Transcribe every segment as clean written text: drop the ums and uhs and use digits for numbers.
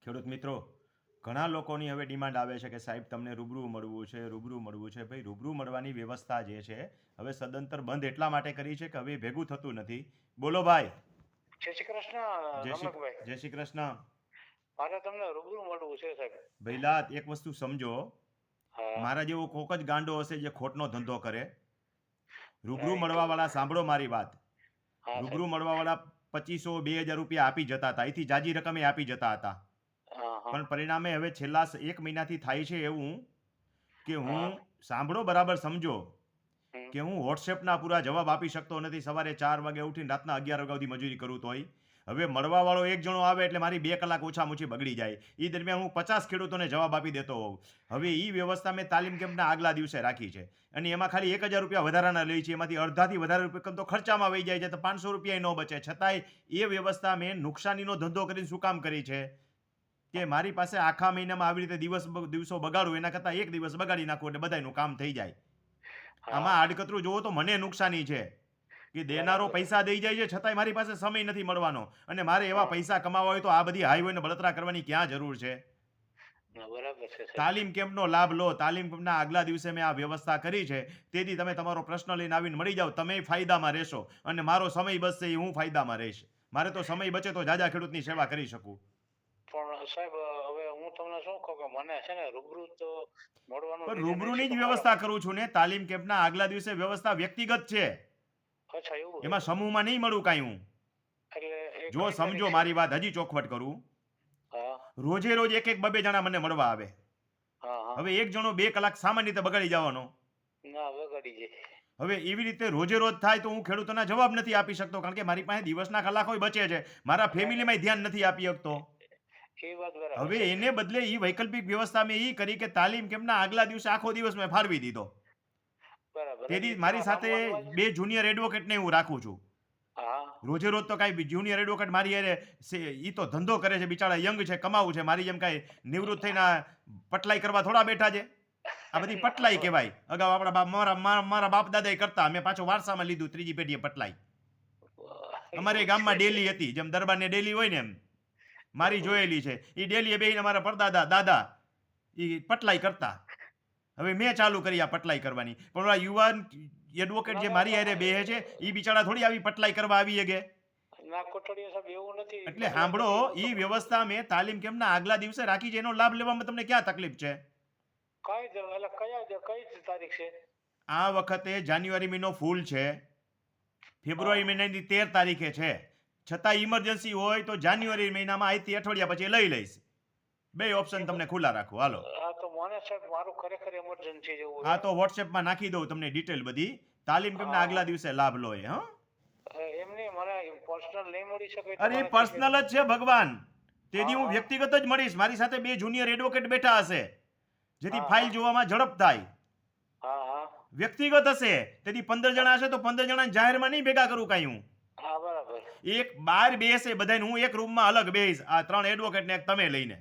ખેડૂત મિત્રો, ઘણા લોકોની હવે ડિમાન્ડ આવે છે કે સાહેબ તમને રૂબરૂ મળવું છે, રૂબરૂ મળવું છે. ભાઈ, રૂબરૂ મળવાની વ્યવસ્થા જે છે હવે સદંતર બંધ એટલા માટે કરી છે કે હવે ભેગું થતું નથી. બોલો ભાઈ. જય શ્રી કૃષ્ણ રમણકભાઈ. જય શ્રી કૃષ્ણ. મારે તમને રૂબરૂ મળવું છે સાહેબ. ભઈલા, એક વસ્તુ સમજો. હા. મારા જેવો કોક જ ગાંડો હશે જે ખોટનો ધંધો કરે. રૂબરૂ નહીં તો મળવાવાળા સાંભળો મારી વાત. હા રૂબરૂ સાહેબ. મળવાવાળા 2500-2000 રૂપિયા આપી જતા હતા, અહીંથી જાજી રકમે આપી જતા હતા. હા હા પણ પરિણામે હવે છેલ્લા 1 મહિનાથી થાય છે એવું કે હા. હું, સાંભળો બરાબર સમજો, હમ. કે હું વોટ્સએપના પૂરા જવાબ આપી શકતો નથી. સવારે 4 વાગે ઉઠીને રાતના 11 વાગ્યા સુધી મજૂરી કરું તોય હવે મળવાવાળો એક જણો આવે એટલે મારી 2 કલાક ઓછામાં ઓછી બગડી જાય. એ દરમિયાન હું 50 ખેડૂતોને જવાબ આપી દેતો હોઉં. હવે એ વ્યવસ્થા મેં તાલીમ કેમ્પના આગલા દિવસે રાખી છે અને એમાં ખાલી 1,000 રૂપિયા વધારાના લે છે. એમાંથી અડધાથી વધારે રકમ તો ખર્ચામાં વહી જાય છે, તો 500 રૂપિયા ન બચે. છતાંય એ વ્યવસ્થા મેં નુકસાનીનો ધંધો કરીને શું કામ કરી છે કે મારી પાસે આખા મહિનામાં આવી રીતે દિવસો બગાડું એના કરતાં એક દિવસ બગાડી નાખું એટલે બધાનું કામ થઈ જાય. આમાં હા. આડકતરું જોવો તો મને નુકસાની છે કે દેનારો બરાબર. પૈસા દઈ જાય છે છતાંય મારી પાસે સમય નથી મળવાનો. અને મારે એવા હા. પૈસા કમાવા હોય તો આ બધી હાઈવે ને બળતરા કરવાની ક્યાં જરૂર છે? ના, બરાબર છે સાહેબ. તાલીમ કેમ્પનો લાભ લો. તાલીમ કેમ્પના આગલા દિવસે મેં આ વ્યવસ્થા કરી છે. તેથી તમે તમારો પ્રશ્ન લઈને આવીને મળી જાઓ. તમે ફાયદામાં રહેશો અને મારો સમય બચશે એ હું ફાયદામાં રહીશ. મારે તો સમય બચે તો જાજા ખેડૂતની સેવા કરી શકું. પણ સાહેબ હવે હું તમને શું કહું કે મને છે ને રૂબરૂ તો મળવાનું પણ રીઝન એ છે રૂબરૂની કે જ મારા. વ્યવસ્થા કરું છું ને. તાલીમ કેમ્પના આગલા દિવસે વ્યવસ્થા વ્યક્તિગત છે. અચ્છા એવું છે. એમાં સમૂહમાં નહીં મળું કાંઈ હું. એટલે એ જો કઈ તારીખ સમજો, છે? મારી વાત હજી ચોખવટ કરું. હા રોજે રોજ એક એક બબે જણા મને મળવા આવે. હા હા. હવે એક જણો 2 કલાક સામાન્ય રીતે બગાડી જવાનો. ના બગાડી જાય. હવે એવી રીતે રોજે રોજ થાય તો હું ખેડૂતોના જવાબ નથી આપી શકતો, કારણ કે મારી પાસે દિવસના કલાકો બચે છે. મારા ના ના, ફેમિલીમાં ધ્યાન નથી આપી શકતો. એ વાત બરાબર હવે છે. એને બદલે એ વૈકલ્પિક વ્યવસ્થા મેં એ કરી કે તાલીમ કેમ્પના આગલા દિવસે આખો દિવસ મેં ફાળવી દીધો. બરાબર. તેથી હજી મારી તેમાં સાથે રમવાનું જ. 2 જુનિયર એડવોકેટને હું રાખું છું. હા રોજે રોજ તો કાંઈ જુનિયર એડવોકેટ મારી હારે એ તો ધંધો કરે છે, બિચારા યંગ છે, કમાવું છે. મારી જેમ કાંઈ નિવૃત્ત થઈને પટલાઈ કરવા થોડા બેઠા છે. આ બધી પટલાઈ ના. કહેવાય. અગાઉ આપણા મારા બાપ દાદાએ કરતા, મેં પાછો વારસામાં લીધું, ત્રીજી પેઢીએ પટલાઈ. અમારે એવું ગામમાં છે. ડેલી હતી, જેમ દરબારને ડેલી હોય ને એમ મારી જોયેલી છે. એ ડેલીએ બેહીને અમારા પરદાદા દાદા એ પટલાઈ કરતા. હવે મેં ચાલુ કરી આ પટલાઈ કરવાની. પણ ઓલા યુવાન એડવોકેટ ના જે ના મારી હારે બેહે છે એ બિચારા થોડી આવી પટલાઈ કરવા આવી શકે. ના કોટડીયા સાહેબ એવું નથી. એટલે મારી સાંભળો, આગળ એવું એ તો વ્યવસ્થા મેં તાલીમ કેમ્પના આગલા દિવસે રાખી છે. એનો લાભ લેવામાં તમને ક્યાં તકલીફ છે? કઈ એટલે કઈ તારીખ છે? આ વખતે જાન્યુઆરી મહિનો ફૂલ છે, હા ફેબ્રુઆરી મહિનાની 13 તારીખે છે. છતાં ઇમરજન્સી હોય તો જાન્યુઆરી મહિનામાં આજથી અઠવાડિયા પછી લઈ લઈશ. બે ઓપ્શન તમને ખુલ્લા રાખો. હાલો. હા તો મને સાહેબ મારું ખરેખર એમરજન્સી જેવું હા, છે. તો વોટ્સએપમાં નાખી દઉં તમને ડિટેલ બધી. તાલીમ કેમ્પના હા આગલા દિવસે લાભ લો એ. હા, એમ નહીં મને પર્સનલ નહીં મળી શકે અરે તમારા કઈ. પર્સનલ જ છે ભગવાન. તેથી હા હું હા વ્યક્તિગત જ મળીશ. મારી સાથે 2 જુનિયર એડવોકેટ બેઠા હશે, જેથી હા ફાઇલ હા જોવામાં ઝડપ થાય. હા હા વ્યક્તિગત હશે, તેથી 15 જણા હશે તો 15 જણા જાહેરમાં નહીં ભેગા કરું કાંઈ હું. હા બરાબર. એક બાર બેસે બધાને, હું એક રૂમમાં અલગ બેહીશ. આ 3 એડવોકેટ ને એક તમે લઈને.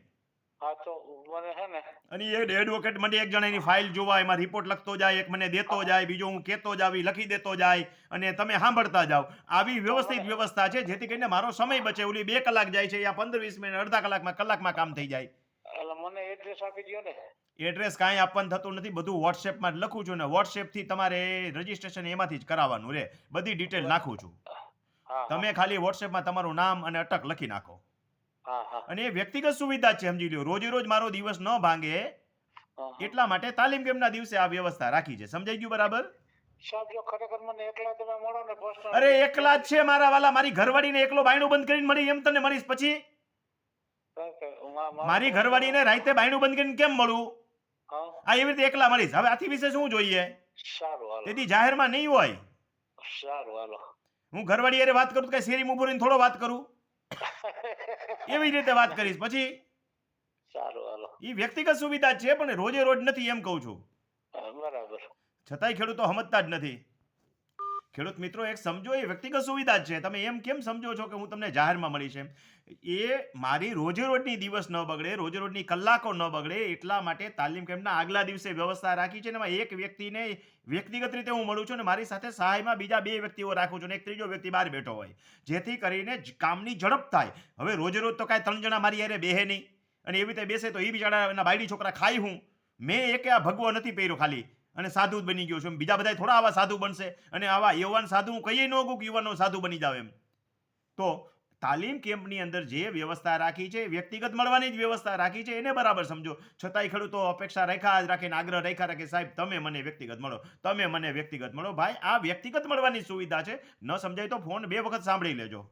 હા તો મને છે ને. અને એ એડવોકેટ મને એક જણાની ફાઇલ જોવા, એમાં રિપોર્ટ લખતો જાય, એક મને દેતો હા જાય, બીજો હું કહેતો જાવ, ઈ લખી દેતો જાય, અને તમે સાંભળતા જાઓ. આવી તો વ્યવસ્થિત મને વ્યવસ્થા છે જેથી કરીને મારો સમય બચે. ઓલી 2 કલાક જાય છે, આ 15-20 મિનિટ, અડધા કલાકમાં કામ થઈ જાય. એટલે મને એડ્રેસ આપી દો ને. એડ્રેસ કાંઈ આપવાનું થતું નથી, બધું વોટ્સએપમાં જ લખું છું ને વોટ્સએપથી તમારે રજીસ્ટ્રેશન એમાંથી જ કરાવવાનું રે. બધી ડિટેલ નાખું છું. હા હા તમે ખાલી વોટ્સએપમાં તમારું નામ અને અટક લખી નાખો. હા હા અને એ વ્યક્તિગત સુવિધા જ છે, સમજી લો. રોજે રોજ મારો દિવસ ન ભાંગે હા હા. એટલા માટે તાલીમ કેમ્પના દિવસે આ વ્યવસ્થા રાખી છે. સમજાઈ ગયું બરાબર? સાહેબ જો ખરેખર મને એકલા તમે મળો ને અરે પર્સનલી એકલા જ છે મારા વાલા. મારી ઘરવાળીને એકલો બાયણું બંધ કરીને મળી એમ તને મળીશ પછી? મારો મારી પ્રશ્ન. ઘરવાળીને રાતે બાયણું બંધ કરીને કેમ મળું? હા આ એવી રીતે એકલા મળીશ. હવે આથી વિશે શું જોઈએ? સારું હાલો. તેથી જાહેરમાં નહીં હોય. સારું હાલો. હું ઘરવાળી હારે વાત કરું તો કઈ શેરી ઉભો રહીને થોડો વાત કરું? એવી રીતે વાત કરીશ પછી. સારું હાલો. એ વ્યક્તિગત સુવિધા છે, પણ રોજે રોજ નથી એમ કહું છું. બરાબર. છતાંય ખેડૂતો સમજતા જ નથી. ખેડૂત મિત્રો, એક સમજો, એ વ્યક્તિગત સુવિધા જ છે. તમે એમ કેમ સમજો છો કે હું તમને જાહેરમાં મળીશ એમ? એ મારી રોજે રોજની દિવસ ન બગડે, રોજે રોજની કલાકો ન બગડે એટલા માટે તાલીમ કેમ્પના આગલા દિવસે વ્યવસ્થા રાખી છે. એમાં એક વ્યક્તિને વ્યક્તિગત રીતે હું મળું છું અને મારી સાથે સહાયમાં બીજા 2 વ્યક્તિઓ રાખું છું અને એક ત્રીજો વ્યક્તિ બહાર બેઠો હોય, જેથી કરીને કામની ઝડપ થાય. હવે રોજે રોજ તો કાંઈ 3 જણા મારી હારે બેહે નહીં. અને એવી રીતે બેસે તો એ બિચારા એના બાયડી છોકરા ખાય હું. મેં એકે આ ભગવો નથી પહેર્યો ખાલી અને સાધુ જ બની ગયો છું. બીજા બધા થોડા આવા સાધુ બનશે અને આવા યુવાન સાધુ હું કહીએ ન કહું કે યુવાનો સાધુ બની જાવ એમ. તો તાલીમ કેમ્પની અંદર જે વ્યવસ્થા રાખી છે, વ્યક્તિગત મળવાની જ વ્યવસ્થા રાખી છે, એને બરાબર સમજો. છતાંય ખેડૂતો અપેક્ષા રાખ્યા જ રાખે ને આગ્રહ રાખ્યા રાખે, સાહેબ તમે મને વ્યક્તિગત મળો, તમે મને વ્યક્તિગત મળો. ભાઈ આ વ્યક્તિગત મળવાની સુવિધા છે. ન સમજાય તો ફોન 2 વખત સાંભળી લેજો.